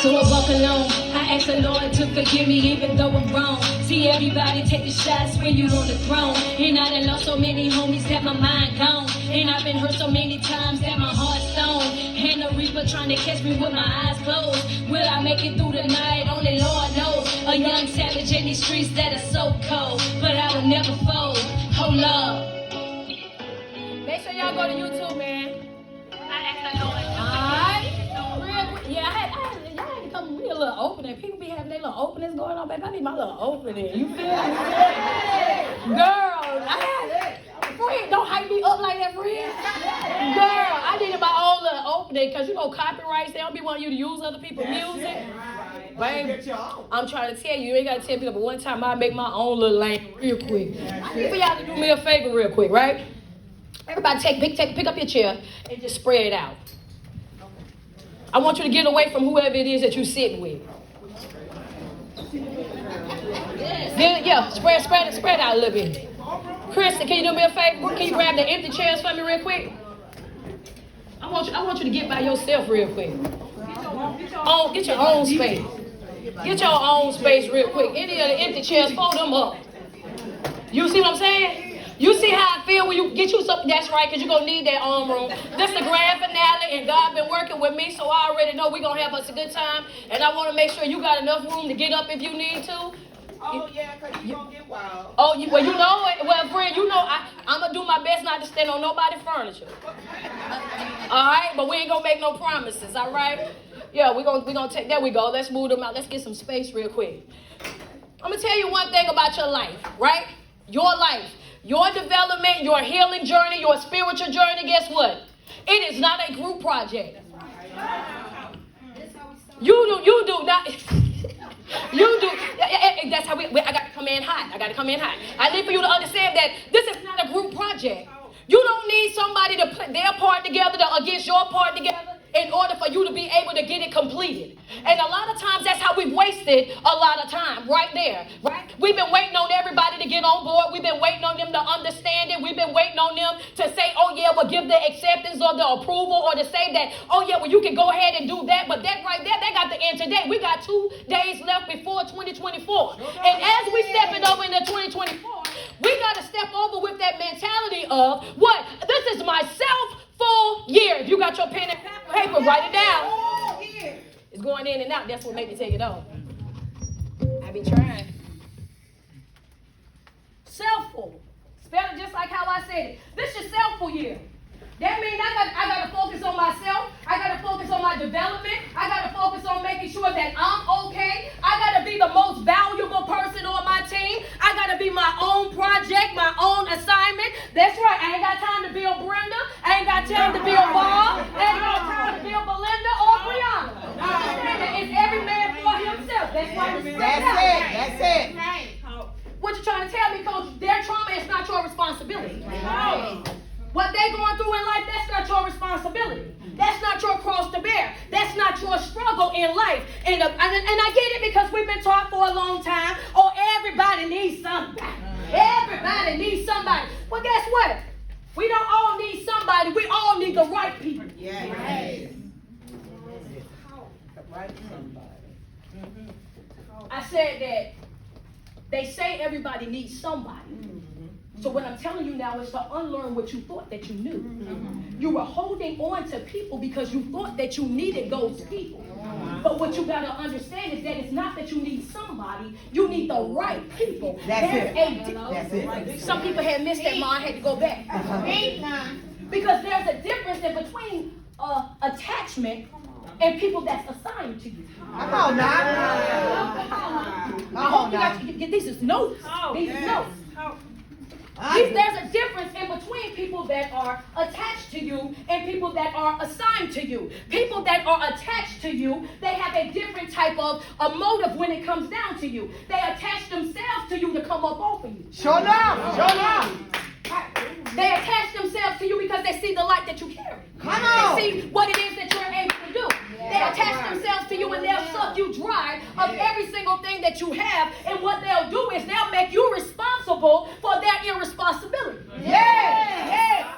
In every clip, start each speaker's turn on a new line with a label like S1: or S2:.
S1: So I walk alone. I ask the Lord to forgive me even though I'm wrong. See everybody take the shots when you on the throne. And I done lost so many homies that my mind gone. And I've been hurt so many times that my heart's stone. And the reaper trying to catch me with my eyes closed. Will I make it through the night? Only Lord knows. A young savage in these streets that are so cold. But I will never fold. Oh Lord. Make sure y'all go to YouTube, man. I asked the Lord. Alright. Real quick. Yeah, y'all had to come with a little opening. People be having their little openings going on, baby. I need my little opening. You feel me? Girl, friend, don't hype me up like that, friend. Girl, I needed my own little opening because you know copyrights, they don't be wanting you to use other people's music. Baby, I'm trying to tell you, you ain't got to tell people, but one time I make my own little lane real quick. I need for y'all to do me a favor real quick, right? Everybody pick up your chair and just spread it out. I want you to get away from whoever it is that you're sitting with. Yeah, spread out a little bit. Kristen, can you do me a favor? Can you grab the empty chairs for me real quick? I want you to get by yourself real quick. Get your own space. Get your own space real quick. Any of the empty chairs, fold them up. You see what I'm saying? You see how I feel when you get you something that's right, because you're going to need that arm room. This is the grand finale, and God been working with me, so I already know we're going to have us a good time. And I want to make sure you got enough room to get up if you need to.
S2: Oh, yeah, because you're going to get wild.
S1: Oh, well, you know it. Well, friend, you know I'm going to do my best not to stand on nobody's furniture. All right? But we ain't going to make no promises, all right? Yeah, we're gonna take, there we go. Let's move them out. Let's get some space real quick. I'm going to tell you one thing about your life, right? Your life. Your development, your healing journey, your spiritual journey, guess what? It is not a group project. You do not. You do. That's how I got to come in hot. I need for you to understand that this is not a group project. You don't need somebody to put their part together against your part together in order for you to be able to get it completed. And a lot of times that's how we've wasted a lot of time right there, right? We've been waiting on everybody to get on board. We've been waiting on them to understand it. We've been waiting on them to say, oh yeah, well give the acceptance or the approval, or to say that, oh yeah, well you can go ahead and do that. But that right there, they got the end today. We got 2 days left before 2024. And as we stepping over into 2024, we got to step over with that mentality of what? This is my full year. If you got your pen and paper, write it down. It's going in and out. That's what made me take it off. I be trying. Selfful. Spell it just like how I said it. This is selfful year. That means I got to focus on myself. I got to focus on my development. I got to focus on making sure that I'm okay. I got to be the most valuable person on my team. I got to be my own project, my own assignment. That's right. I ain't got time to build Brenda. I ain't got time to build Bob. I ain't got time to build Belinda or Brianna. It's every man for himself. That's why
S2: That's it.
S1: What you trying to tell me, Coach? Their trauma is not your responsibility. What they going through in life, that's not your responsibility. That's not your cross to bear. That's not your struggle in life. And I get it, because we've been taught for a long time, oh, everybody needs somebody. Everybody needs somebody. Well, guess what? We don't all need somebody. We all need the right people.
S2: Yeah. Right somebody.
S1: I said that they say everybody needs somebody. So what I'm telling you now is to unlearn what you thought that you knew. You were holding on to people because you thought that you needed those people. But what you got to understand is that it's not that you need somebody, you need the right people.
S2: That's it.
S1: Some people had missed that, Ma. I had to go back. Because there's a difference in between attachment and people that's assigned to you.
S2: Come on now.
S1: These is notes. These is notes. There's a difference in between people that are attached to you and people that are assigned to you. People that are attached to you, they have a different type of a motive when it comes down to you. They attach themselves to you to come up off of you.
S2: Show enough.
S1: They attach themselves to you because they see the light that you carry.
S2: Come on.
S1: They see what it is that you're able to do. They attach themselves to you and they'll suck you dry of every single thing that you have. And what they'll do is they'll make you responsible for their irresponsibility.
S2: Yeah.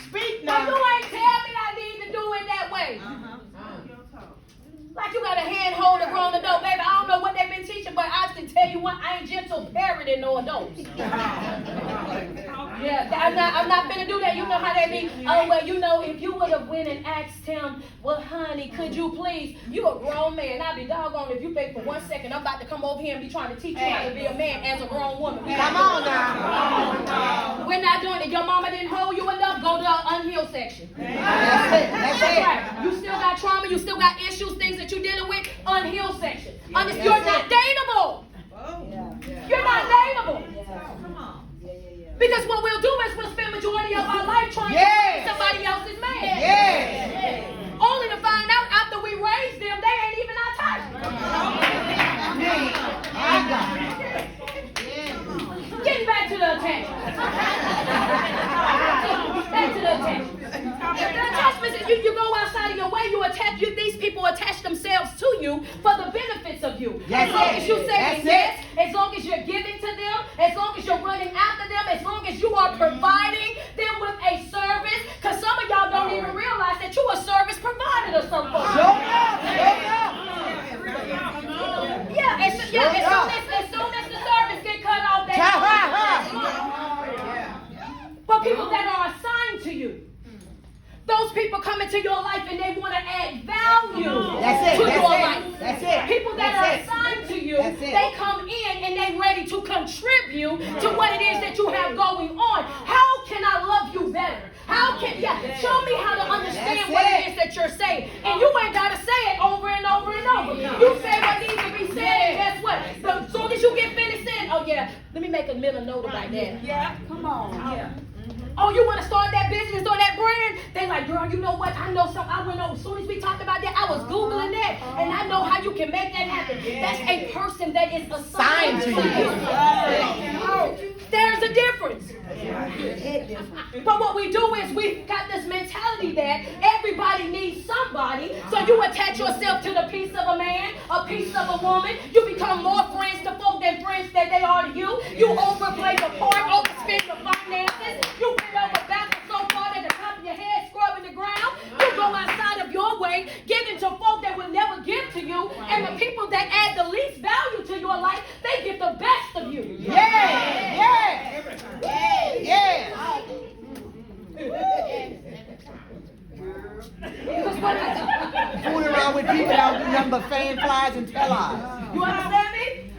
S2: Speak now.
S1: But you ain't tell me I need to do it that way. Like you got a hand I'm not finna do that. You know how they be, oh, well, you know, if you would have went and asked him, well, honey, could you please? You a grown man. I'd be doggone if you think for 1 second I'm about to come over here and be trying to teach you how to be a man as a grown woman.
S2: Come on now.
S1: We're not doing it. Your mama didn't hold you enough, go to the unhealed section.
S2: That's it. That's it.
S1: Right. You still got trauma, you still got issues, things that you're dealing with, unhealed section. You're not dateable. You're not dateable. Because what we'll do is we'll spend majority of our life trying to be somebody else's man. Only to find out after we raise them, they ain't even our type. Getting back to the attachment. Back to the attachment. The attachment is you go outside of your way, these people attach themselves to you for the benefits of you. As long as you say yes, as long as you're giving to them, as long as you're running after them, as long as you are providing them with a service, because some of y'all don't even realize that you're a service provider to some folks. As soon as the service get cut off, they for people that are assigned to you. Those people come into your life and they want to add value to your life. People that are assigned to you, they come in and they ready to contribute to what it is that you have going on. How can I love you better? Show me how to understand what it is that you're saying. And you ain't got to say it over and over and over. You say what needs to be said, and guess what? As soon as you get finished saying, oh yeah, let me make a little note about that.
S2: Yeah, come on. Yeah.
S1: Oh, you want to start that business or that brand? They like, girl, you know what? I know something. I went over. As soon as we talked about that, I was Googling that. And I know how you can make that happen. That's a person that is assigned to you. There's a difference. But what we do is we've got this mentality that everybody needs somebody. So you attach yourself to the piece of a man, a piece of a woman. You become more friends to folk than friends that they are to you. You overplay the part, overspend the finances. You bend over backwards so far that the top of your head scrubbing the ground. You go outside of your way, giving to folk that will never give to you. And the people that add the least value to your life, they get the best of you.
S2: Fooling around with people that do nothing but fan flies and tell lies.
S1: You understand me?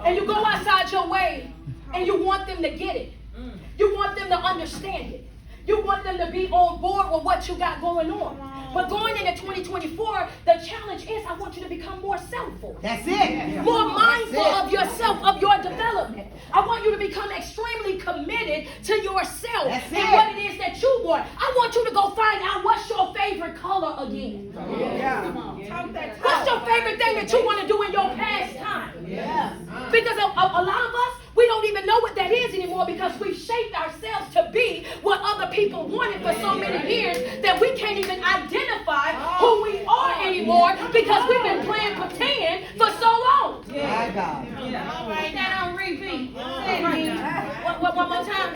S1: And you go outside your way and you want them to get it. You want them to understand it. You want them to be on board with what you got going on. But going into 2024, the challenge is I want you to become more selfful.
S2: That's it.
S1: More mindful of yourself, of your development. I want you to become extremely committed to yourself and what it is that you want. I want you to go find out what's your favorite color again. What's your favorite thing that you want to do in your pastime? Because a lot of us, we don't even know what that is anymore because we've shaped ourselves to be what other people wanted for so many years that we can't even identify who we are anymore because we've been playing pretend for so long.
S2: My God.
S1: All right, that on repeat. One more time.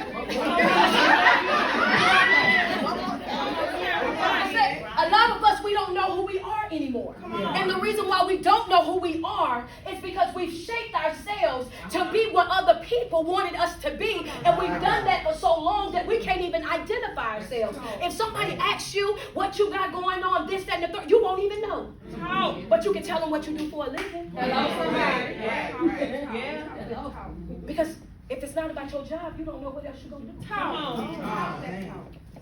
S1: A lot of us, we don't know who we are anymore. And the reason why we don't know who we are is because we've shaped ourselves to be what other people wanted us to be. And we've done that for so long that we can't even identify ourselves. If somebody asks you what you got going on, this, that, and the third, you won't even know. But you can tell them what you do for a living. Because if it's not about your job, you don't know what else you're going to do.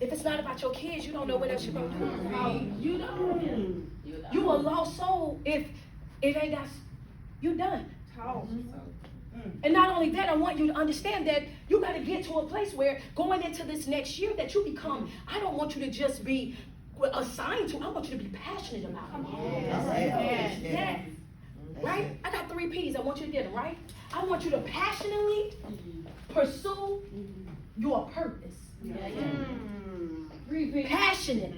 S1: If it's not about your kids, you don't know what else you're going to do. You don't. You a lost soul if it ain't got, you done. And not only that, I want you to understand that you got to get to a place where going into this next year that you become, I don't want you to just be assigned to, I want you to be passionate about it. Yes. Right? I got 3 P's. I want you to get them, right? I want you to passionately pursue your purpose. Passionate.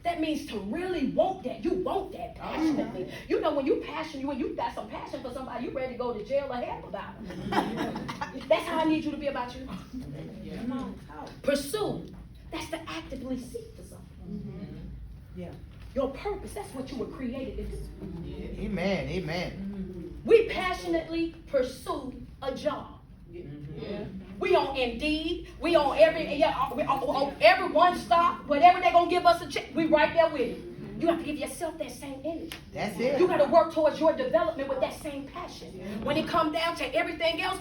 S1: That means to really want that. You want that passionately. You know when you passionate, when you got some passion for somebody, you ready to go to jail or help about it. That's how I need you to be about you. Pursue. That's to actively seek for something. Your purpose, that's what you were created to do.
S2: Amen.
S1: We passionately pursue a job.
S3: We on Indeed. We on every one stop. Whatever they're going to give us a check, we right there with it. You have to give yourself that same energy.
S2: That's it.
S3: You got to work towards your development with that same passion. When it comes down to everything else,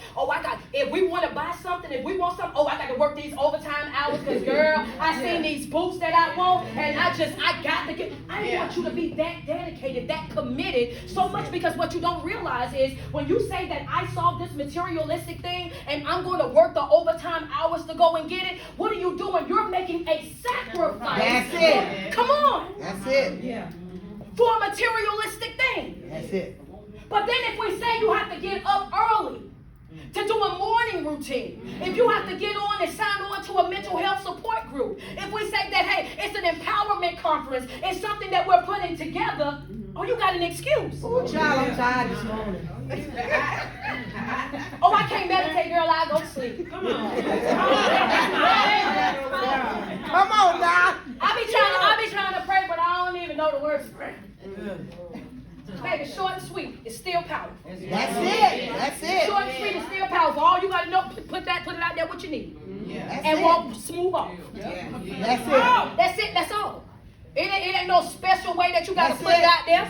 S3: if we want to buy something, if we want something, I got to work these overtime hours because, girl, I seen these boots that I want, and I got to get. I want you to be that dedicated, that committed, so much because what you don't realize is when you say that I saw this materialistic thing and I'm going to work the overtime hours to go and get it, what are you doing? You're making a sacrifice.
S2: That's it.
S3: Come on.
S2: That's it.
S4: Yeah.
S3: For a materialistic thing.
S2: That's it.
S3: But then if we say you have to get up early to do a morning routine, if you have to get on and sign on to a mental health support group, if we say that, hey, it's an empowerment conference, it's something that we're putting together, you got an excuse.
S2: Oh, child, I'm tired this morning.
S3: I can't meditate, girl, I go to sleep.
S4: Come on.
S2: Come on now.
S3: I be trying to pray, but I don't even know the words to pray. Baby, short and sweet, it's still powerful.
S2: That's it. That's it.
S3: Short and sweet is still powerful. All you gotta know, put it out there what you need.
S2: That's
S3: And
S2: it.
S3: walk smooth off.
S2: That's
S3: That's it, that's all. It ain't no special way that you got to
S2: That's
S3: put it
S2: it.
S3: out there.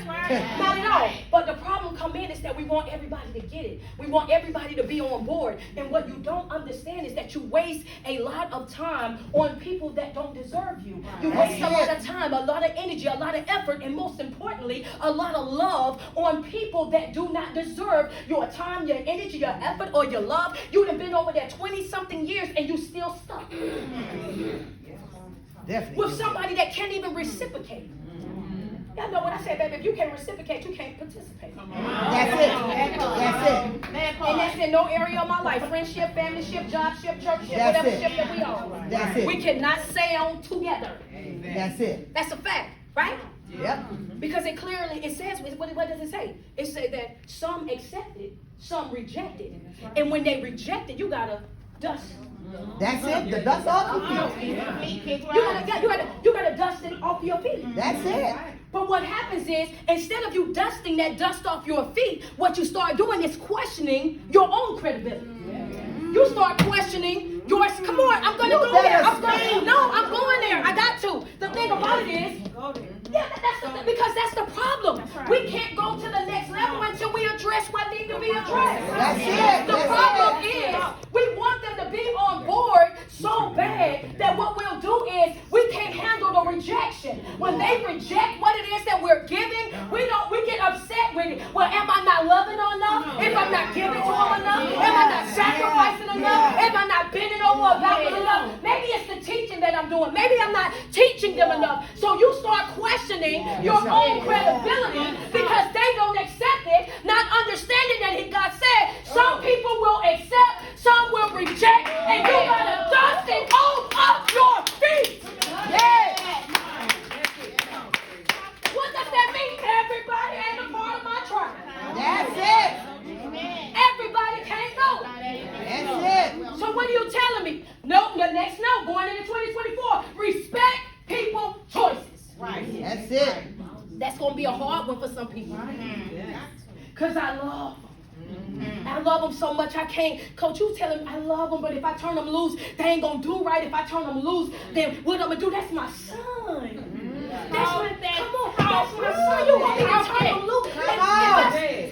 S3: Not at all. But the problem come in is that we want everybody to get it. We want everybody to be on board. And what you don't understand is that you waste a lot of time on people that don't deserve you. You waste a lot of time, a lot of energy, a lot of effort, and most importantly, a lot of love on people that do not deserve your time, your energy, your effort, or your love. You done been over there 20-something years and you still stuck.
S2: Definitely.
S3: With somebody that can't even reciprocate. Y'all know what I said, baby. If you can't reciprocate, you can't participate.
S2: That's it. That's it.
S3: And that's in no area of my life. Friendship, family ship, job ship, church ship,
S2: That's
S3: whatever
S2: it.
S3: ship that we on.
S2: That's it.
S3: We cannot sound together.
S2: That's it.
S3: That's a fact, right?
S2: Yep.
S3: Because it clearly, it says, what does it say? It says that some accepted, some rejected. And when they rejected, you gotta dust.
S2: That's it. The dust off your feet.
S3: You gotta dust it off your feet.
S2: That's it.
S3: But what happens is, instead of you dusting that dust off your feet, what you start doing is questioning your own credibility. You start questioning yours. Come on, I'm gonna go there. I'm going there. I got to. The thing about it is, because that's the problem. We can't go to the next level until we address what needs to be addressed.
S2: That's it.
S3: The problem is, we want them to be on board so bad that what we'll do is we can't handle the rejection. When they reject what it is that we're giving, we get upset with it. Well, am I not loving enough? If I'm not giving to them enough? Am I not sacrificing enough? Am I not bending over about it enough? Maybe it's the teaching that I'm doing. Maybe I'm not teaching them enough. So you start questioning your own credibility because they don't accept it, not understanding that God said some people will accept, some will reject, and you gotta dust it off of your feet. Yeah. What does that mean? Everybody ain't a part of my tribe.
S2: That's it.
S3: Everybody can't go.
S2: That's it.
S3: So what are you telling me? No, the next no, going into 2024, respect people's choices.
S4: Right.
S2: That's it.
S3: That's going to be a hard one for some people. Because I love them. I love them so much I can't. Coach, you tell them I love them, but if I turn them loose, they ain't going to do right. If I turn them loose, then what I'm going to do? That's my son. That's my, come on, that's my son. You want me to turn them loose?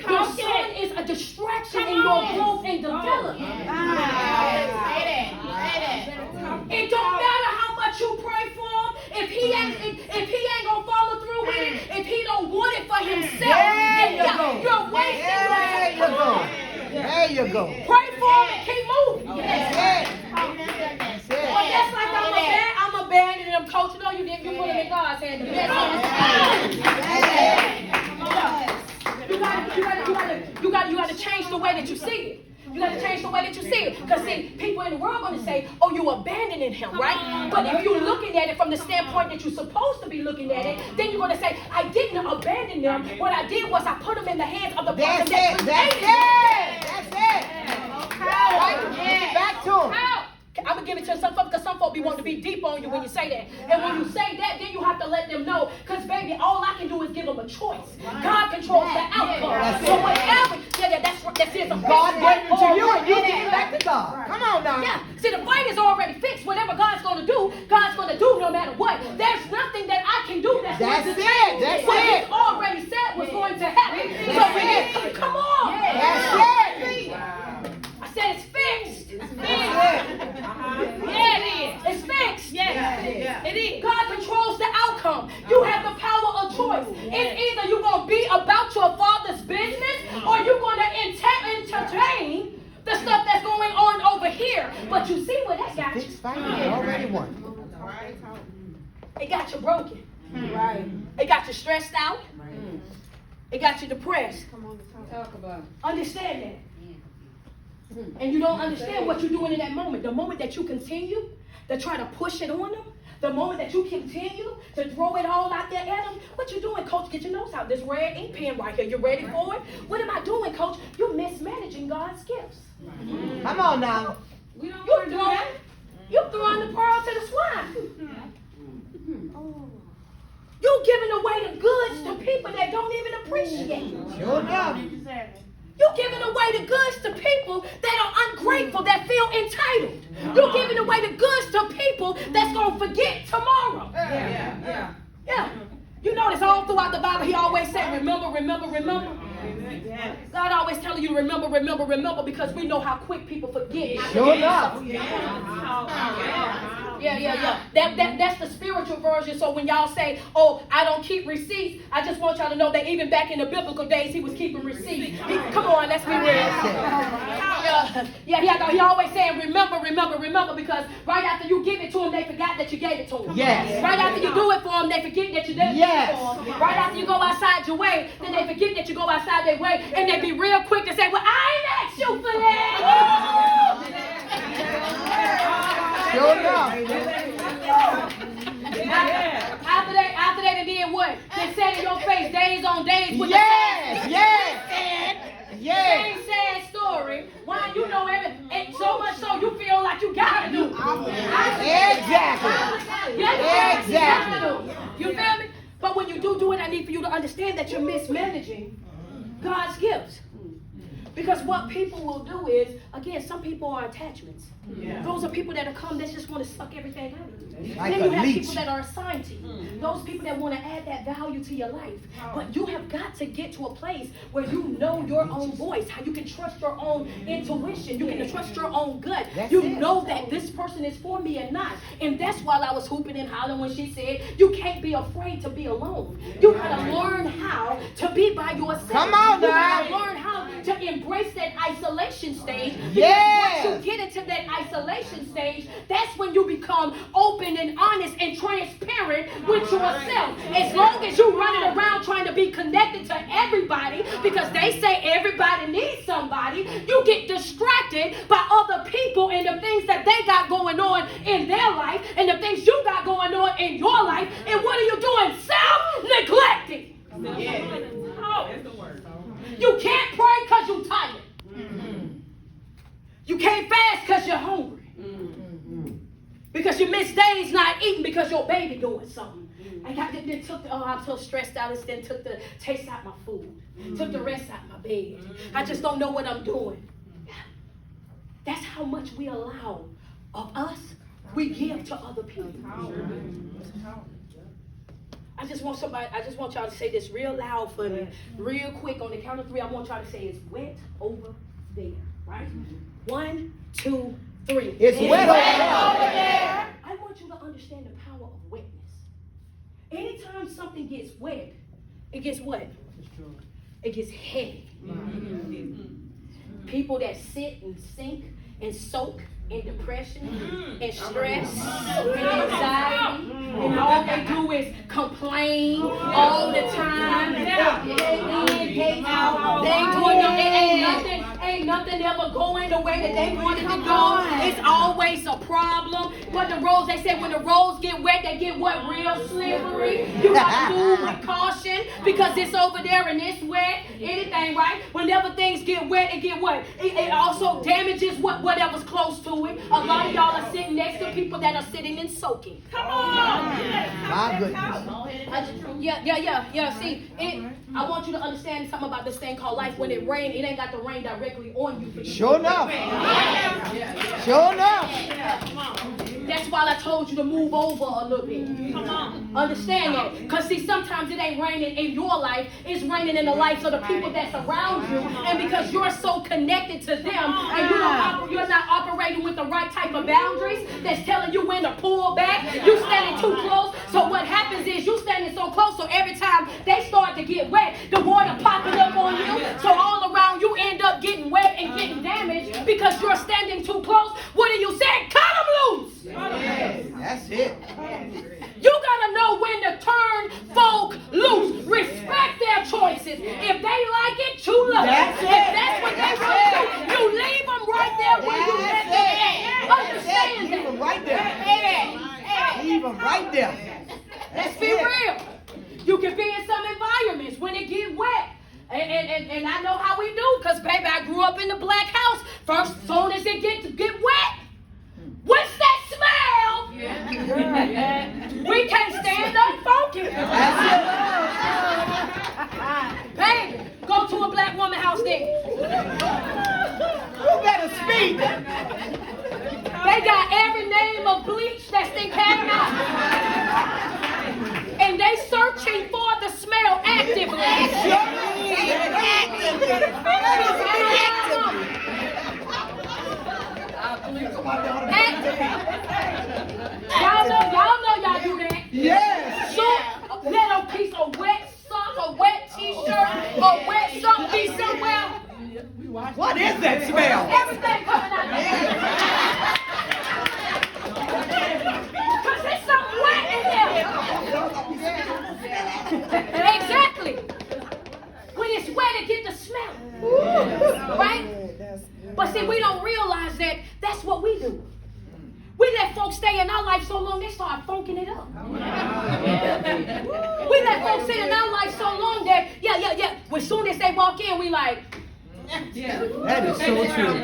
S3: Your son is a distraction in your growth and development. It don't matter how much you pray for him. If he ain't gonna follow through with it, if he don't want it for himself, you're wasting your time.
S2: There you go.
S3: Pray for him and keep moving.
S2: That's it.
S3: But that's like I'm abandoning him, coach. No, you didn't. You put him in God's hands. You got to change the way that you see it. You got to change the way that you see it. Because see, people in the world are going to say, oh, you abandoning him, right? But if you're looking at it from the standpoint that you're supposed to be looking at it, then you're going to say, I didn't abandon them. What I did was I put them in the hands of the person that created them.
S2: That's it. Right? Back to him.
S3: I'm going to give it to some folks because some folks be wanting to be deep on you when you say that. And when you say that, then you have to let them know. Because, baby, all I can do is give them a choice. God controls the outcome. So whatever, that's right. that says a
S2: God
S3: fixed
S2: gave it to
S3: fight
S2: you and you
S3: already
S2: give it back to God. Come on now.
S3: Yeah, see, the fight is already fixed. Whatever God's going to do, God's going to do no matter what. There's nothing that I can do that's going to change what He's already said was going to happen. So we need to, come on.
S2: That's it.
S3: I said it's fixed.
S2: That's it.
S3: Yeah, it is. It's fixed. Yeah, it is. God controls the outcome. You have the power of choice. It's either you're going to be about your Father's business or you're going to entertain the stuff that's going on over here. But you see what that got you?
S2: Fixed fight already won.
S3: It got you broken. Right. It got you stressed out. It got you depressed.
S4: Talk about it.
S3: Understand that. And you don't understand what you're doing in that moment. The moment that you continue to try to push it on them, the moment that you continue to throw it all out there at them, what you doing, Coach? Get your notes out. This red ink pen right here. You ready for it? What am I doing, Coach? You're mismanaging God's gifts.
S2: Come on now.
S4: We don't
S3: You
S4: want to do that.
S3: You throwing the pearl to the swine. You giving away the goods to people that don't even appreciate.
S2: Sure enough.
S3: You're giving away the goods to people that are ungrateful, that feel entitled. You're giving away the goods to people that's going to forget tomorrow.
S4: Yeah.
S3: You notice all throughout the Bible, he always said, remember, remember, remember. God always telling you to remember, remember, remember, because we know how quick people forget.
S2: Sure enough.
S3: Yeah. That's the spiritual version. So when y'all say, oh, I don't keep receipts, I just want y'all to know that even back in the biblical days, he was keeping receipts. Come on, let's be real. He always saying, remember, remember, remember, because right after you give it to them, they forgot that you gave it to them.
S2: Yes.
S3: Right after you do it for them, they forget that you did it for them. Right after you go outside your way, then they forget that you go outside their way, and they be real quick to say, well, I ain't asked you for that.
S2: Sure enough.
S3: After they did what? They said in your face days on days with the same sad story. Why you know everything? And so much so you feel like you gotta do.
S2: Exactly.
S3: You feel me? But when you do it, I need for you to understand that you're mismanaging God's gifts. Because what people will do is, again, some people are attachments. Yeah. Those are people that come that just want to suck everything out of you.
S2: Like
S3: then you have
S2: leech.
S3: people that are assigned to you. Those people that want to add that value to your life. But you have got to get to a place where you know your own voice, how you can trust your own intuition. You can trust your own gut. You know that this person is for me and not. And that's why I was hooping and hollering when she said, you can't be afraid to be alone. You got to learn how to be by yourself.
S2: Come on,
S3: you got to
S2: now.
S3: learn how to embrace that isolation stage.
S2: Yes.
S3: Once you get into that isolation stage, that's when you become open and honest and transparent with yourself. As long as you're running around trying to be connected to everybody because they say everybody needs somebody, you get distracted by other people and the things that they got going on in their life and the things you got going on in your life. And what are you doing? Self-neglecting. You can't pray because you're tired. You can't fast because you're hungry. Because you miss days not eating because your baby doing something. I'm so stressed out. It then took the taste out my food. Took the rest out my bed. I just don't know what I'm doing. That's how much we allow of us. We give to other people. I just want y'all to say this real loud for me, real quick. On the count of 3, I want y'all to say it's wet over there, right? 1, 2, 3.
S2: It's wet over there.
S3: I want you to understand the power of wetness. Anytime something gets wet, it gets what? It gets heavy. People that sit and sink and soak in depression and stress and anxiety, and all they do is complain all the time. Day in, day out. They ain't doing nothing. Ain't ain't nothing ever going the way that they wanted to go. It's always a problem. But the roads, they say when the roads get wet, they get what? Real slippery. You got to move with caution because it's over there and it's wet. Anything, right? Whenever things get wet, it get what? It also damages whatever's close to it. A lot of y'all are sitting next to people that are sitting and soaking. Come on!
S2: My goodness.
S3: Yeah. See, I want you to understand something about this thing called life. When it rains, it ain't got to rain directly on you.
S2: Sure enough. Sure enough.
S3: That's why I told you to move over a little bit. Come on. Understand that. Because see, sometimes it ain't raining in your life. It's raining in the lives of the people that's around you. And because you're so connected to them and you're not operating with the right type of boundaries that's telling you when to pull back, you standing too close. So what happens is you standing so close, so every time they start to get wet, the water popping up on you. So all around you end up getting wet and getting damaged because you're standing too close. What do you say? Cut them loose.
S2: Yes, that's it.
S3: You gotta know when to turn folk loose. Respect their choices. If they like it, you love it.
S2: That's
S3: If
S2: it.
S3: that's what they want to do, you leave them right there where you let them at. Understand
S2: Leave them
S3: that.
S2: right there. Leave them right there.
S3: Let's be real. You can be in some environments when it get wet. And I know how we do, because baby, I grew up in the black house. First, soon as it get wet, what's that smell? We can't stand up funky. Baby, go to a black woman house then.
S2: You better speak.
S3: They got every name of bleach that's in Canada. And they searching for the smell actively. Y'all know y'all do that.
S2: Yes.
S3: So, a little piece of wet sock, a wet t-shirt, a wet sock be somewhere.
S2: What is that smell?
S3: Everything coming out there. Because there's something wet in there. Exactly. When it's wet, it get the smell. Right? But see, we don't realize that that's what we do. We let folks stay in our life so long, they start funking it up. We let folks sit in our life so long that, yeah. As soon as they walk in, we like,
S2: That is so true.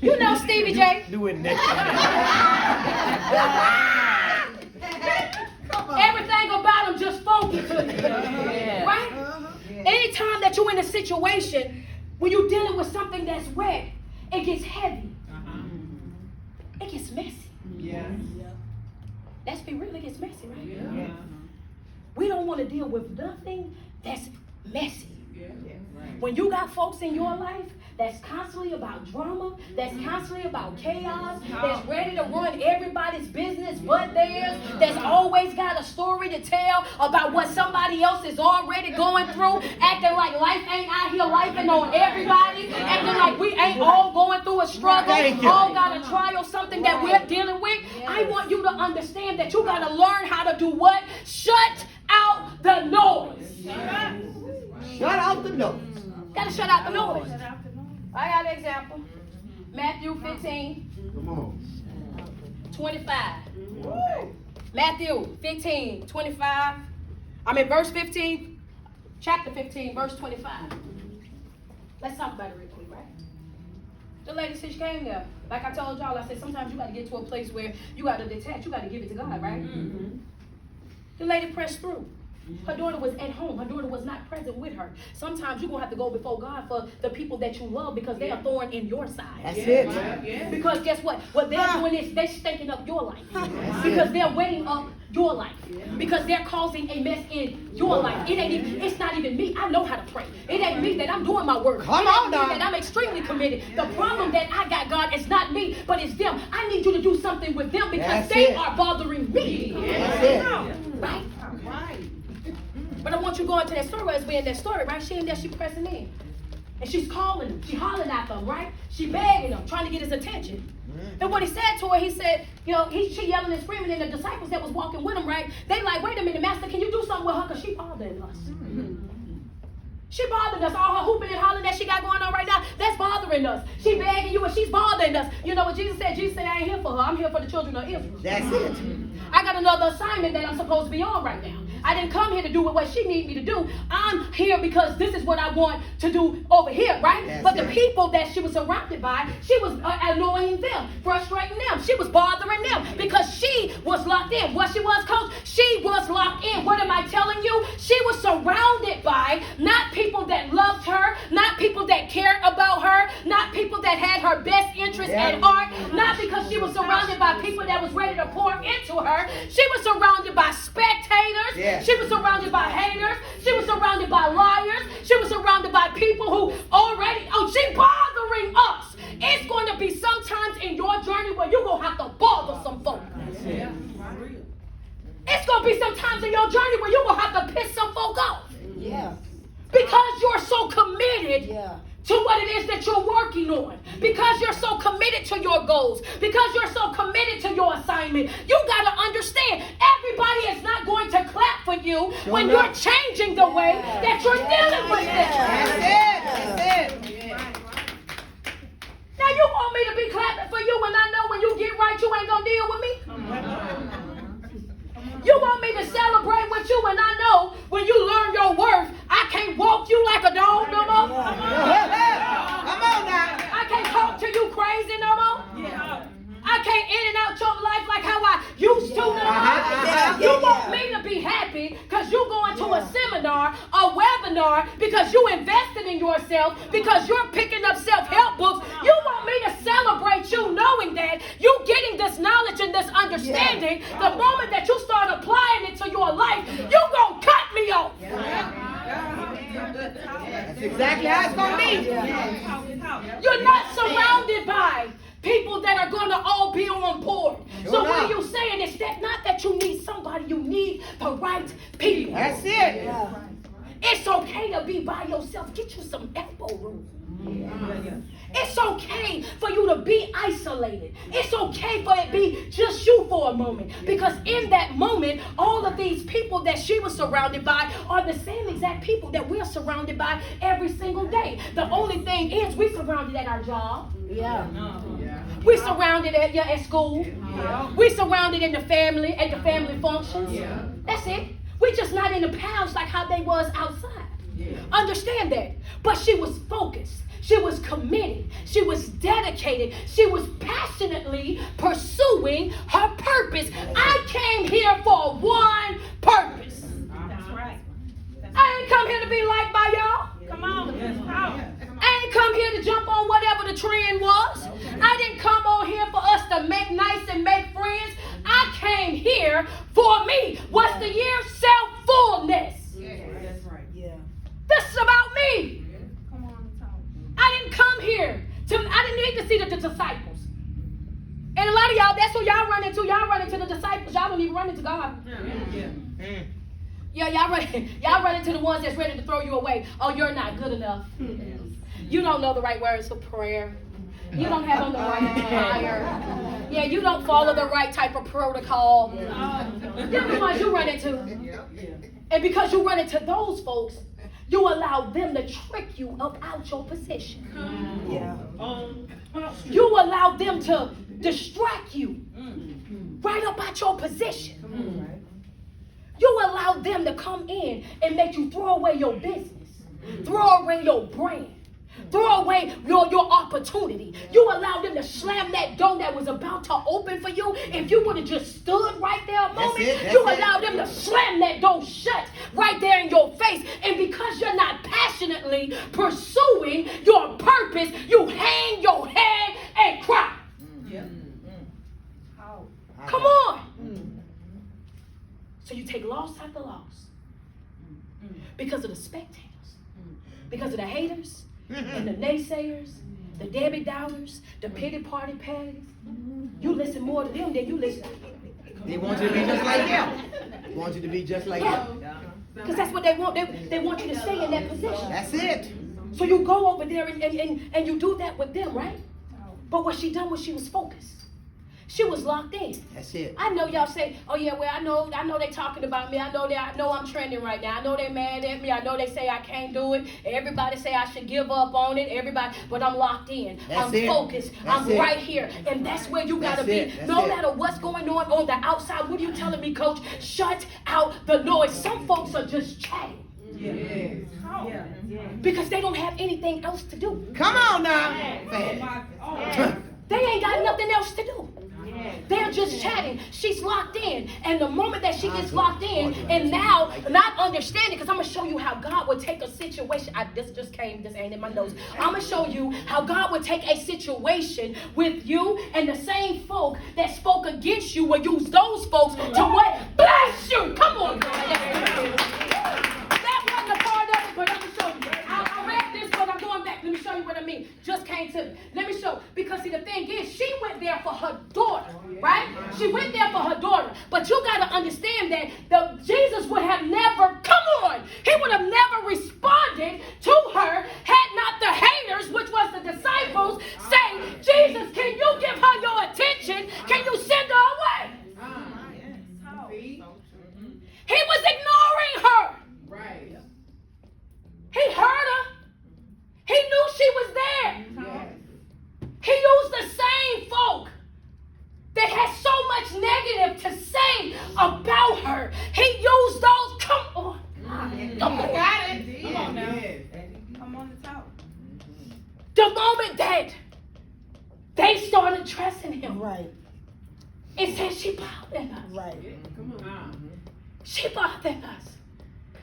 S3: you know Stevie J.
S2: Doing that.
S3: Everything about him just funky to you. Right? Anytime that you're in a situation when you're dealing with something that's wet, it gets heavy. It gets messy. Let's be real, it gets messy, right? We don't want to deal with nothing that's messy. When you got folks in your life that's constantly about drama, that's constantly about chaos, that's ready to run everybody's business but theirs, that's always got a story to tell about what somebody else is already going through, acting like life ain't out here lifing on everybody, acting like we ain't all going through a struggle, all got a trial, something that we're dealing with. I want you to understand that you got to learn how to do what? Shut out the noise.
S2: Shut out the noise.
S3: Gotta shut out the noise. I got an example. Matthew 15,
S2: Come on.
S3: 25. Matthew 15, 25. Verse 15, chapter 15, verse 25. Let's talk about it real quick, right? The lady said she came there. Like I told y'all, I said sometimes you got to get to a place where you got to detach. You got to give it to God, right? The lady pressed through. Her daughter was at home. Her daughter was not present with her. Sometimes you're going to have to go before God for the people that you love because they are thorn in your side.
S2: That's it.
S3: Because guess what? What they're doing is they're stinking up your life. Because they're wetting up your life. Because they're causing a mess in your life. It's not even me. I know how to pray. It ain't me that I'm doing my work.
S2: Come
S3: it ain't
S2: on
S3: me
S2: now.
S3: that I'm extremely committed. The problem that I got, God, is not me, but it's them. I need you to do something with them because
S2: That's
S3: they
S2: it.
S3: are bothering me.
S2: That's it.
S3: Right? But I want you to go into that story as we're in that story, right? She in there, she pressing in. And she's calling him. She hollering at them, right? She begging him, trying to get his attention. And what he said to her, he said, she yelling and screaming, and the disciples that was walking with him, right? They like, wait a minute, Master, can you do something with her? Because she bothering us. She bothering us. All her hooping and hollering that she got going on right now, that's bothering us. She begging you and she's bothering us. You know what Jesus said? Jesus said, I ain't here for her. I'm here for the children of Israel.
S2: That's it.
S3: I got another assignment that I'm supposed to be on right now. I didn't come here to do what she needs me to do. I'm here because this is what I want to do over here, right?
S2: That's
S3: but the
S2: it.
S3: people that she was surrounded by, she was annoying them, frustrating them. She was bothering them because she was locked in. What she was, coach? She was locked in. What am I telling you? She was surrounded by not people that loved her, not people that cared about her, not people that had her best interest at heart, not because she was surrounded by people that was ready to pour into her. She was surrounded by spectators.
S2: Yeah.
S3: She was surrounded by haters. She was surrounded by liars. She was surrounded by people who already, she bothering us. It's going to be sometimes in your journey where you're going to have to bother some folk. It's going to be sometimes in your journey where you're going to have to piss some folk off.
S5: Yeah.
S3: Because you're so committed
S5: Yeah.
S3: to what it is that you're working on. Because you're so committed to your goals. Because you're so committed to your assignment. You got to understand, everybody is not going to clap for you when you're changing the way that you're dealing with this.
S2: That's it.
S3: Now you want me to be clapping for you when I know when you get right, you ain't going to deal with me? You want me to celebrate with you when I know when you learn your worth, I can't walk you like a dog no more?
S2: Come on now.
S3: I can't talk to you crazy no more? I can't in and out your life like how I used to no more? You want me to be happy because you going to a seminar, a webinar, because you invested in yourself, because you're picking up self-help books. You want me to celebrate you knowing that you getting this knowledge and this understanding. The moment that you start applying it to your life, you gonna cut me off.
S2: That's exactly how it's going to be.
S3: You're not surrounded by people that are going to all be on board. So what are you saying? Is that not that you need somebody, you need the right people.
S2: That's it.
S5: Yeah.
S3: It's okay to be by yourself. Get you some elbow room. It's okay for you to be isolated. It's okay for it to be just you for a moment. Because in that moment, all of these people that she was surrounded by are the same exact people that we're surrounded by every single day. The only thing is we're surrounded at our job.
S5: Yeah.
S3: We're surrounded at school. We're surrounded in the family, at the family functions. That's it. We're just not in the house like how they was outside. Understand that. But she was focused. She was committed. She was dedicated. She was passionately pursuing her purpose. I came here for one purpose.
S4: That's right.
S3: I ain't come here to be liked by y'all.
S4: Come on.
S3: I ain't come here to jump on whatever the trend was. I didn't come on here for us to make nice and make friends. I came here for me. What's the year? Self-fullness.
S4: That's right.
S5: Yeah.
S3: This is about me.
S4: Come on and talk.
S3: I didn't come here I didn't need to see the disciples. And a lot of y'all, that's who y'all run into. Y'all run into the disciples. Y'all don't even run into God. Yeah, y'all run into the ones that's ready to throw you away. Oh, you're not good enough. You don't know the right words for prayer. You don't have on the right attire. Yeah, you don't follow the right type of protocol. You're the ones you run into. And because you run into those folks, you allow them to trick you up out your position.
S5: Yeah.
S3: You allow them to distract you right up out your position. You allow them to come in and make you throw away your business, throw away your brand, throw away your opportunity. You allow them to slam that door that was about to open for you. If you would have just stood right there a moment, you allow them to slam that door shut right there in your face. And because you're not passionately pursuing your purpose, you hang your head and cry. Come on. So you take loss after loss because of the spectators, because of the haters, and the naysayers, the Debbie Downers, the pity party patties. You listen more to them than you listen to me.
S2: They want you to be just like them. They want you to be just like them.
S3: Because that's what they want. They want you to stay in that position.
S2: That's it.
S3: So you go over there and you do that with them, right? But what she done was she was focused. She was locked in.
S2: That's it.
S3: I know y'all say, oh yeah, well I know they talking about me. I know I'm trending right now. I know they mad at me. I know they say I can't do it. Everybody say I should give up on it. Everybody, but I'm locked in. I'm focused. I'm right here. And that's where you gotta be. No matter what's going on the outside. What are you telling me, coach? Shut out the noise. Some folks are just chatting. Because they don't have anything else to do.
S2: Come on now.
S3: They ain't got nothing else to do. They're just chatting. She's locked in. And the moment that she gets locked in, and now not understanding, because I'm going to show you how God would take a situation. This ain't in my notes. I'm going to show you how God would take a situation with you, and the same folk that spoke against you will use those folks to what? Bless you. Come on. That wasn't a part of it, but I'm going to show you. I read this, but I'm going back. Let me show you what I mean. Just came to me. Let me show. Because see, the thing is, she went there for her daughter, right? She went there for her daughter. But you got to understand that Jesus would have never, he would have never responded to her had not the haters, which was the disciples, say, Jesus, can you give her your attention? Can you send her away? He was ignoring her.
S4: Right.
S3: He heard her. He knew she was there. He used the same folk that had so much negative to say about her. He used those. Come on. Come on.
S4: Got it. Come on now. Come on and talk.
S3: The moment that they started trusting him,
S5: Right.
S3: it said she bothered us.
S5: Right.
S4: Come on.
S3: She bothered us.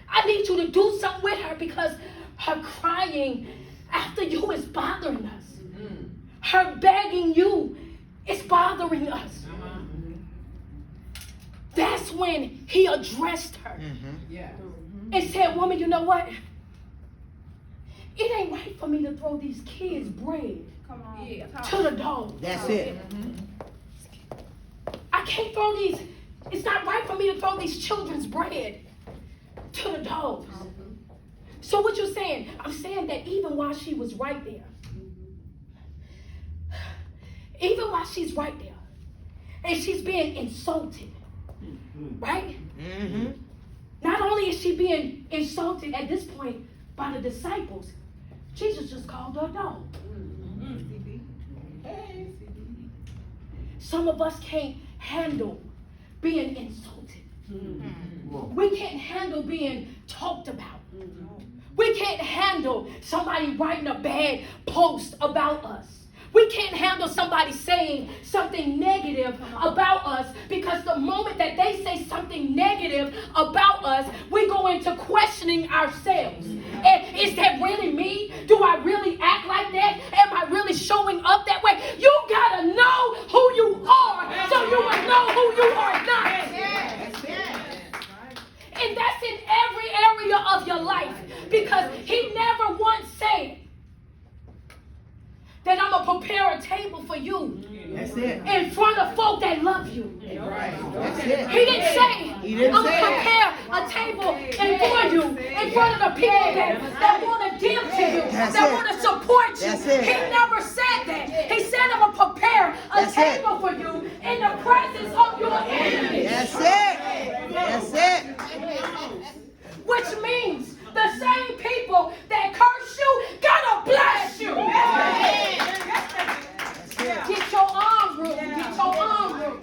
S3: I need you to do something with her because her crying after you is bothering us. Her begging you is bothering us. That's when he addressed her and said, woman, you know what? It ain't right for me to throw these kids' bread
S4: Come on.
S3: to the dogs.
S2: That's it.
S3: I can't throw these. It's not right for me to throw these children's bread to the dogs. So what you saying? I'm saying that even while she was right there, even while she's right there, and she's being insulted, right? Not only is she being insulted at this point by the disciples, Jesus just called her a dog. Some of us can't handle being insulted. We can't handle being talked about. We can't handle somebody writing a bad post about us. We can't handle somebody saying something negative about us, because the moment that they say something negative about us, we go into questioning ourselves. And is that really me? Do I really act like that? Am I really showing up that way? You gotta know who you are so you will know who you are not. And that's in every area of your life, because he never once said that I'm going to prepare a table for you.
S2: That's it.
S3: In front of folk that love you.
S2: That's it.
S3: He didn't say, I'm going to prepare a table for you in front of the people that want to give to you, that want to support you. He never said that. He said, I'm going to prepare a table for you in the presence of your enemies.
S2: That's it. That's it.
S3: Which means the same people that curse you gotta bless you. Get your arm room. Get your arm room.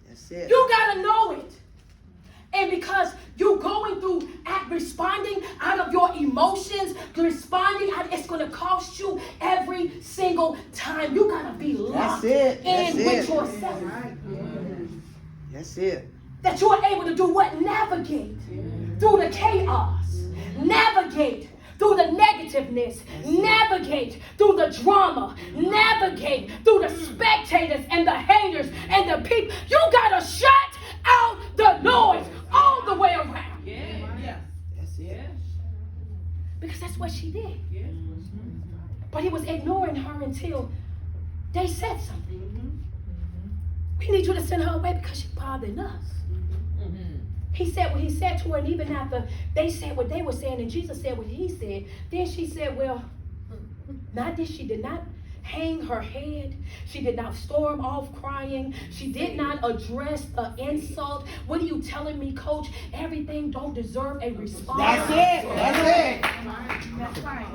S2: That's it.
S3: You gotta know it. And because you're going through responding out of your emotions, it's going to cost you every single time. You got to be locked in with yourself.
S2: That's it.
S3: That you are able to do what? Navigate through the chaos. Navigate through the negativeness. Navigate through the drama. Navigate through the spectators and the haters and the people. You got to shut out the noise all the way around.
S2: That's it.
S3: Because that's what she did. But he was ignoring her until they said something. We need you to send her away because she's bothering us. He said what he said to her, and even after they said what they were saying and Jesus said what he said, then she said, well, not this, she did not hang her head. She did not storm off crying. She did not address the insult. What are you telling me, Coach? Everything don't deserve a response.
S2: That's it. That's it.
S4: That's right.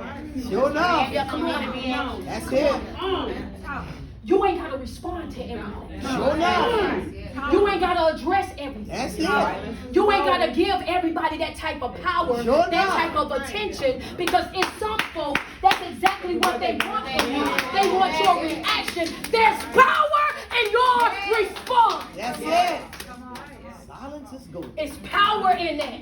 S2: Sure enough.
S3: Yeah, come on.
S2: That's it.
S3: You ain't got to respond to everything.
S2: Sure enough.
S3: You ain't got to address everything.
S2: That's it.
S3: You ain't got to give everybody that type of power,
S2: Sure
S3: that
S2: not.
S3: type of attention, because in some folks, that's exactly what they want from you. They want your reaction. There's power in your response.
S2: That's it. Silence is good.
S3: It's power in that.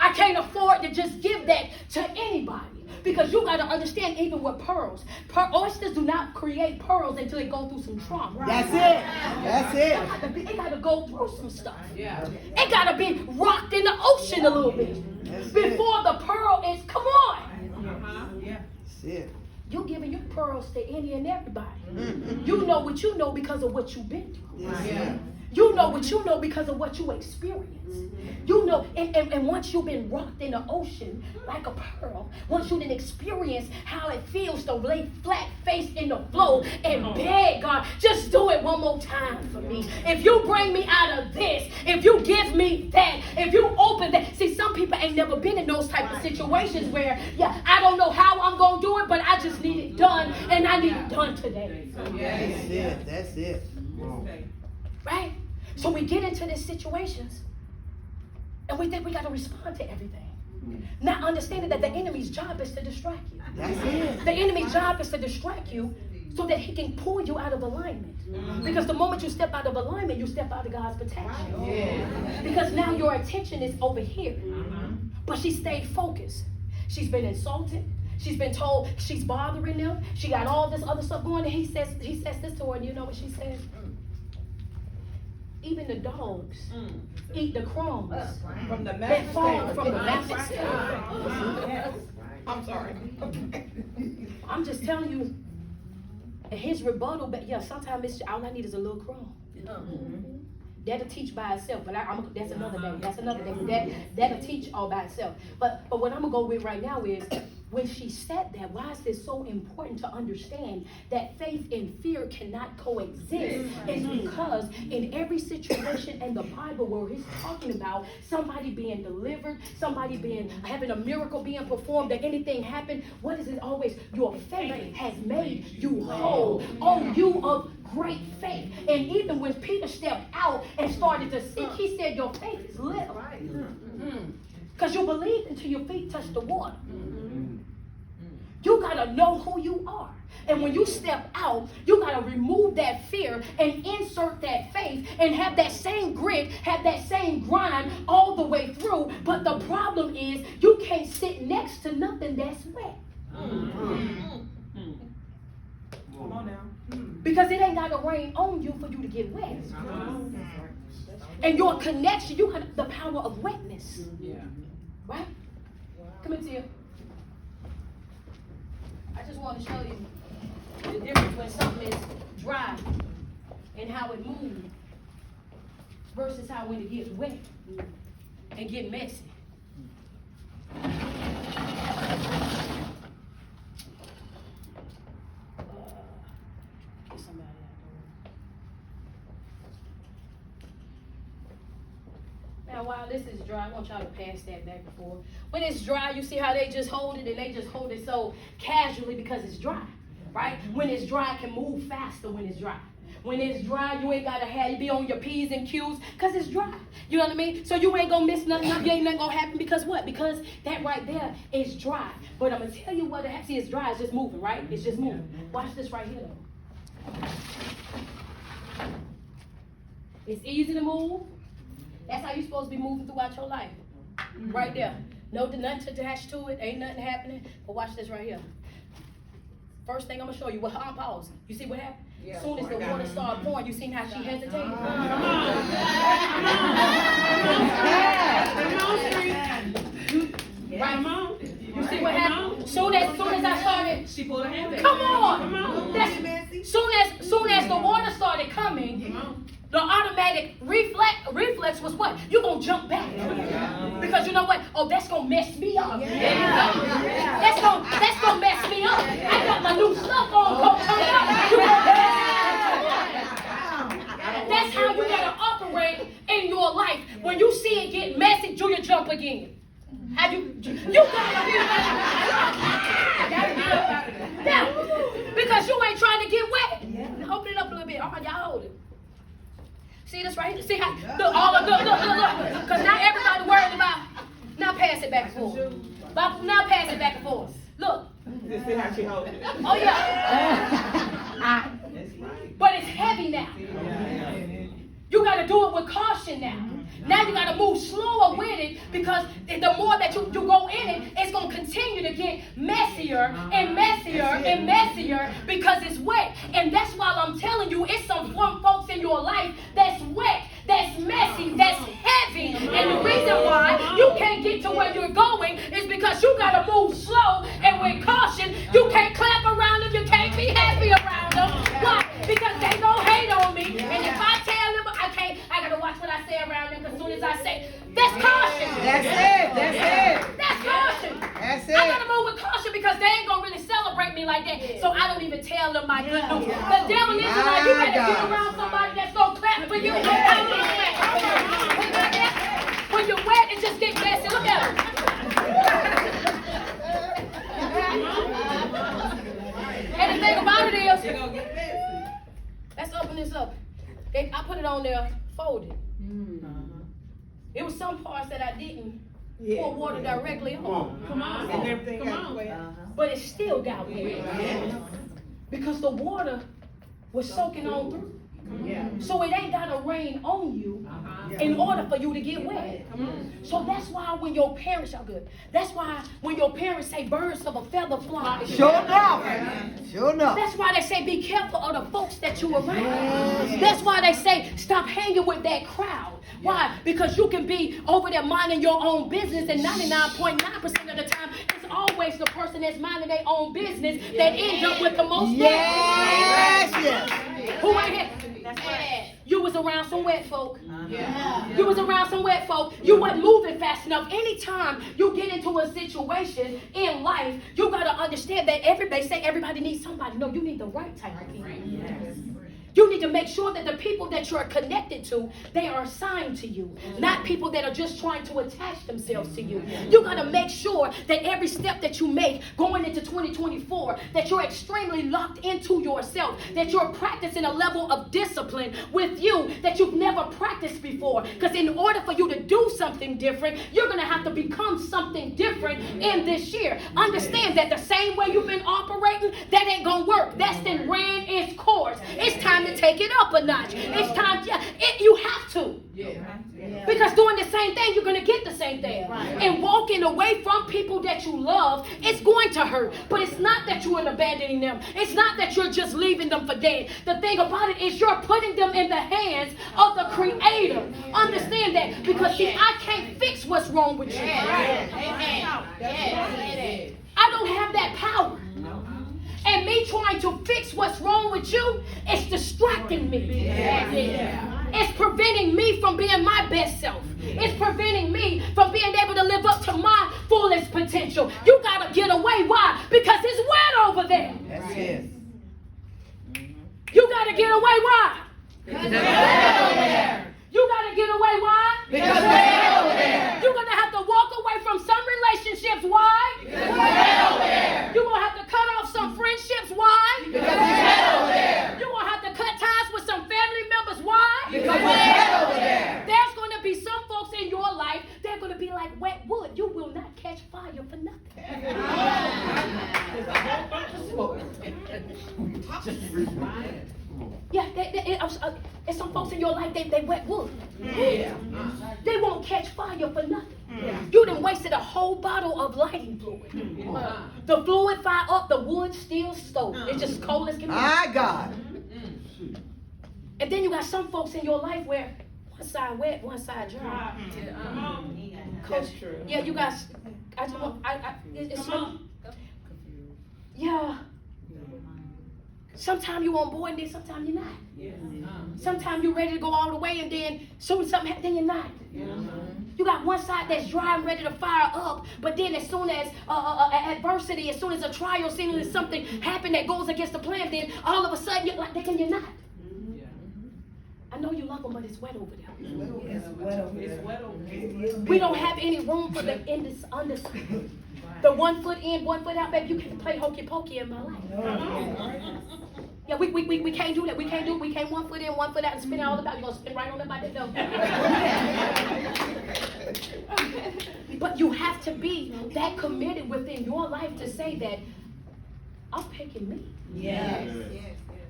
S3: I can't afford to just give that to anybody. Because you got to understand, even with pearls, oysters do not create pearls until they go through some trauma.
S2: That's it. That's it.
S3: It got to go through some stuff.
S4: Yeah.
S3: It got to be rocked in the ocean a little bit before the pearl is, come on.
S4: Yeah.
S2: That's it.
S3: You're giving your pearls to any and everybody. You know what you know because of what you've been through.
S4: Yeah.
S3: You know what you know because of what you experienced. You know, and once you've been rocked in the ocean like a pearl, once you didn't experience how it feels to lay flat face in the flow and beg God, just do it one more time for me. If you bring me out of this, if you give me that, if you open that. See, some people ain't never been in those type of situations where, yeah, I don't know how I'm going to do it, but I just need it done, and I need it done today.
S2: That's it. That's it.
S3: Right? So we get into these situations, and we think we got to respond to everything. Not understanding that the enemy's job is to distract you.
S2: That's it.
S3: The enemy's job is to distract you so that he can pull you out of alignment. Because the moment you step out of alignment, you step out of God's protection. Because now your attention is over here. But she stayed focused. She's been insulted. She's been told she's bothering them. She got all this other stuff going, and he says this to her, and you know what she says? Even the dogs eat the crumbs
S4: From the
S3: that fall from the mountain.
S4: I'm sorry.
S3: I'm just telling you, his rebuttal, but yeah, sometimes it's all I need is a little crumb. That'll teach by itself, but that's another day. That's another day. That'll teach all by itself. But what I'm gonna go with right now is when she said that. Why is this so important to understand that faith and fear cannot coexist? It's because in every situation in the Bible where he's talking about somebody being delivered, somebody having a miracle being performed, that anything happen, what is it always? Your faith has made you whole. Oh, you of great faith. And even when Peter stepped out and started to sink, he said, your faith is little. Because you believed until your feet touched the water. You got to know who you are. And when you step out, you got to remove that fear and insert that faith and have that same grit, have that same grind all the way through. But the problem is you can't sit next to nothing that's wet.
S4: Come on now.
S3: Because it ain't got to rain on you for you to get wet. And your connection, you have the power of wetness. Right? Come here to you. I just want to show you the difference when something is dry and how it moves versus how when it gets wet and get messy. Get somebody out there. Now, while this is dry, I want y'all to pass that back and forth. When it's dry, you see how they just hold it, and they just hold it so casually because it's dry, right? When it's dry, it can move faster when it's dry. When it's dry, you ain't got to be on your P's and Q's because it's dry. You know what I mean? So you ain't going to miss nothing. You ain't nothing going to happen because what? Because that right there is dry. But I'm going to tell you what it has. See, it's dry. It's just moving, right? It's just moving. Watch this right here, though. It's easy to move. That's how you're supposed to be moving throughout your life. Right there. Nothing attached to it. Ain't nothing happening. But watch this right here. First thing I'm going to show you. Well, I'm pausing. You see what happened? As soon as the water started pouring, you seen how she hesitated? Right? You see what happened? Soon as I started,
S4: She pulled her hand back.
S3: come on! Soon as the water started coming, the automatic reflex was what? You're going to jump back. Because you know what? Oh, that's gonna mess me up. That's gonna mess me up. I got my new stuff on. That's how you gotta operate in your life. When you see it get messy, do your jump again. How you gotta be yeah, because you ain't trying to get wet. Open it up a little bit. All right, y'all hold it. See this right here? See how look. Because now everybody worried about now pass it back and forth. Now pass it back and forth. Look.
S4: Just see how she holds it.
S3: Oh yeah. But it's heavy now. You got to do it with caution now. Now you got to move slower with it because the more that you go in it, it's going to continue to get messier and messier and messier because it's wet. And that's why I'm telling you, it's some folks in your life that's wet, that's messy, that's heavy. And the reason why you can't get to where you're going is because you got to move slow and with caution. You can't clap around them. You can't be happy around them. Why? Because they gonna hate on me. And if I tell them I gotta watch what I say around them. As soon as I say, that's caution.
S2: That's it.
S3: That's caution.
S2: That's it.
S3: I gotta move with caution because they ain't gonna really celebrate me like that. So I don't even tell them my good news. The devil is like, you better get around somebody that's gonna clap for you. When you're wet, it just gets messy. Look at it. And the thing about it is, let's open this up. I put it on there folded. It was some parts that I didn't pour water directly on.
S4: Come on. And everything got wet.
S3: But it still got wet. Because the water was soaking on through. So it ain't gotta rain on you in order for you to get wet. So that's why when your parents are good. That's why when your parents say birds of a feather flock.
S2: Sure enough.
S3: That's why they say be careful of the folks that you around. That's why they say stop hanging with that crowd. Why? Because you can be over there minding your own business, and 99.9% of the time it's always the person that's minding their own business that ends up with the most
S2: Yes.
S3: Who ain't here? That's right. You was around some wet folk. You was around some wet folk. You wasn't moving fast enough. Anytime you get into a situation in life, you gotta understand that everybody needs somebody. No, you need the right type of people. You need to make sure that the people that you're connected to, they are assigned to you, not people that are just trying to attach themselves to you. You got to make sure that every step that you make going into 2024, that you're extremely locked into yourself, that you're practicing a level of discipline with you that you've never practiced before. Because in order for you to do something different, you're going to have to become something different in this year. Understand that the same way you've been operating, that ain't going to work. That's then ran its course. It's time to take it up a notch. It's time, you have to. Because doing the same thing, you're going to get the same thing. And walking away from people that you love, it's going to hurt. But it's not that you're abandoning them. It's not that you're just leaving them for dead. The thing about it is you're putting them in the hands of the Creator. Understand that. Because see, I can't fix what's wrong with you. I don't have that power. And me trying to fix what's wrong with you, it's distracting me. It's preventing me from being my best self. It's preventing me from being able to live up to my fullest potential. You got to get away. Why? Because it's wet over there.
S2: That's it.
S3: You got to get away. Why? Because it's wet over there. You got to get away. Why? Because it's wet over there. You're going to have to walk away from some relationships. Why? Because it's wet over there. You're going to have to cut off some friendships. Why? Because it's wet over there. You're going to have to cut ties with some family members. Why? Because it's wet over there. There's going to be some folks in your life, they're going to be like wet wood. You will not catch fire for nothing. Yeah, it's some folks in your life, they wet wood. They won't catch fire for nothing. You done wasted a whole bottle of lighting fluid. The fluid fire up, the wood still stoked. It's just cold as can be.
S2: My God.
S3: And then you got some folks in your life where one side wet, one side dry.
S4: That's true.
S3: Yeah, you guys, it's so, yeah. Sometimes you on board and then sometimes you're not. Sometimes you're ready to go all the way and then soon something happens, then you're not. You got one side that's dry and ready to fire up, but then as soon as adversity, as soon as a trial, as soon as something happen that goes against the plan, then all of a sudden you're like, can you not? I know you love them, but it's wet over there.
S4: It's wet over there.
S3: We don't have any room for the underside. The 1 foot in, 1 foot out, baby. You can't play hokey pokey in my life. Yeah, we can't do that. We can't 1 foot in, 1 foot out and spin it all about. You're gonna spin right on about that though. But you have to be that committed within your life to say that I'm picking me.
S4: Yes.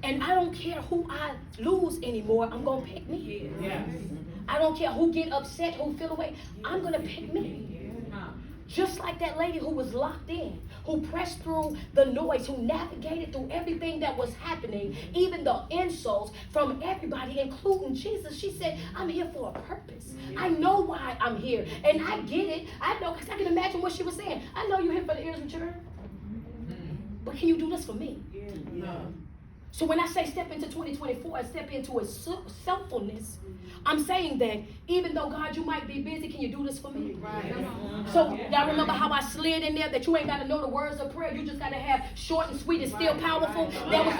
S3: And I don't care who I lose anymore, I'm gonna pick me.
S4: Yes.
S3: I don't care who get upset, who feel away, I'm gonna pick me. Just like that lady who was locked in, who pressed through the noise, who navigated through everything that was happening, even the insults from everybody, including Jesus. She said, I'm here for a purpose. I know why I'm here. And I get it. I know, because I can imagine what she was saying. I know you're here for the ears and children. But can you do this for me? So when I say step into 2024 and step into a selffulness, I'm saying that even though, God, you might be busy, can you do this for me? Right. So y'all remember how I slid in there that you ain't got to know the words of prayer. You just got to have short and sweet and still powerful. That was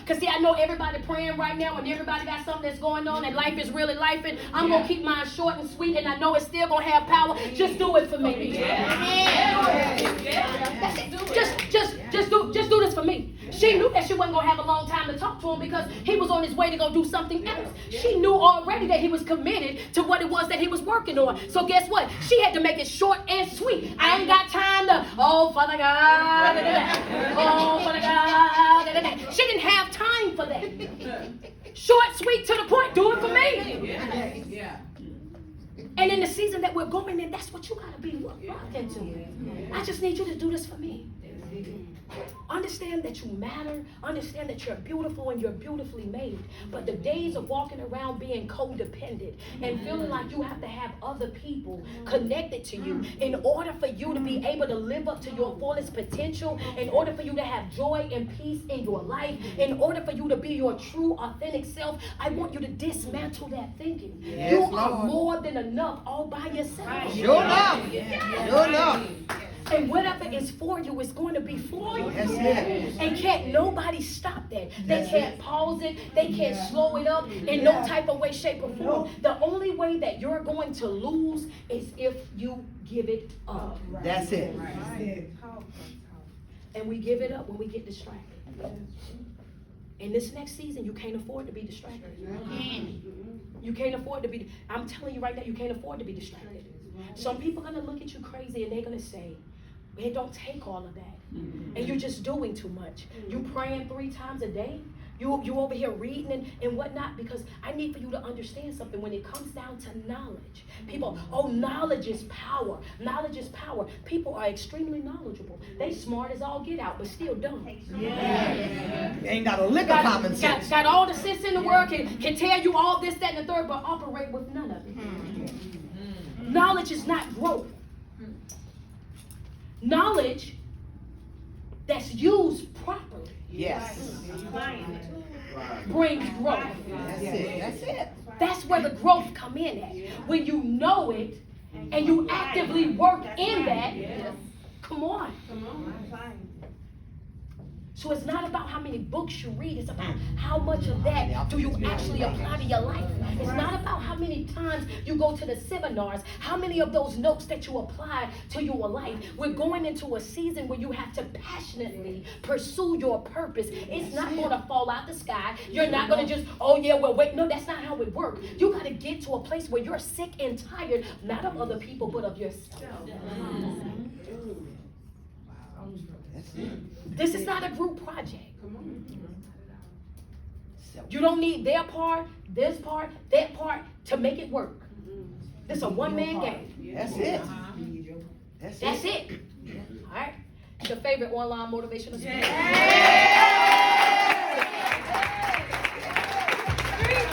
S3: because see, I know everybody praying right now and everybody got something that's going on and life is really life. And I'm going to keep mine short and sweet and I know it's still going to have power. Just do it for me. That's it. Just do this for me. She knew that she wasn't going to have a long time to talk to him because he was on his way to go do something else. She knew already that he was committed to what it was that he was working on. So guess what? She had to make it short and sweet. I ain't got time to, oh, Father God, oh, Father God. She didn't have time for that. Short, sweet, to the point. Do it for me. And in the season that we're going in, that's what you got to be locked into. I just need you to do this for me. Understand that you matter. Understand that you're beautiful and you're beautifully made. But the days of walking around being codependent and feeling like you have to have other people connected to you in order for you to be able to live up to your fullest potential, in order for you to have joy and peace in your life, in order for you to be your true, authentic self, I want you to dismantle that thinking.
S2: Yes,
S3: you
S2: Lord.
S3: are more than enough all by yourself.
S2: Sure enough. Sure enough.
S3: And whatever is for you is going to be for you.
S2: That's it.
S3: And can't nobody stop that. They can't pause it. They can't slow it up in no type of way, shape, or form. The only way that you're going to lose is if you give it up.
S2: That's it.
S3: And we give it up when we get distracted. In this next season, you can't afford to be distracted. You can't afford to be. I'm telling you right now, you can't afford to be distracted. Some people are going to look at you crazy and they're going to say, it don't take all of that. And you're just doing too much. You praying 3 times a day. You over here reading and whatnot, because I need for you to understand something. When it comes down to knowledge, people, knowledge is power. Knowledge is power. People are extremely knowledgeable. They smart as all get out, but still dumb.
S2: Ain't got a lick of common sense.
S3: Got all the sense in the world, can tell you all this, that, and the third, but operate with none of it. Knowledge is not growth. Knowledge that's used properly.
S2: Yes.
S3: Brings growth.
S2: That's it. That's it.
S3: That's where the growth come in at. When you know it and you actively work in that, come on. So it's not about how many books you read. It's about how much of that do you actually apply to your life. It's not about how many times you go to the seminars, how many of those notes that you apply to your life. We're going into a season where you have to passionately pursue your purpose. It's not going to fall out the sky. You're not going to just, wait. No, that's not how it works. You got to get to a place where you're sick and tired, not of other people, but of yourself. This is not a group project. You don't need their part, this part, that part to make it work. This is a one-man game.
S2: That's it.
S3: That's it. All right. Your favorite online motivational speaker.
S5: Street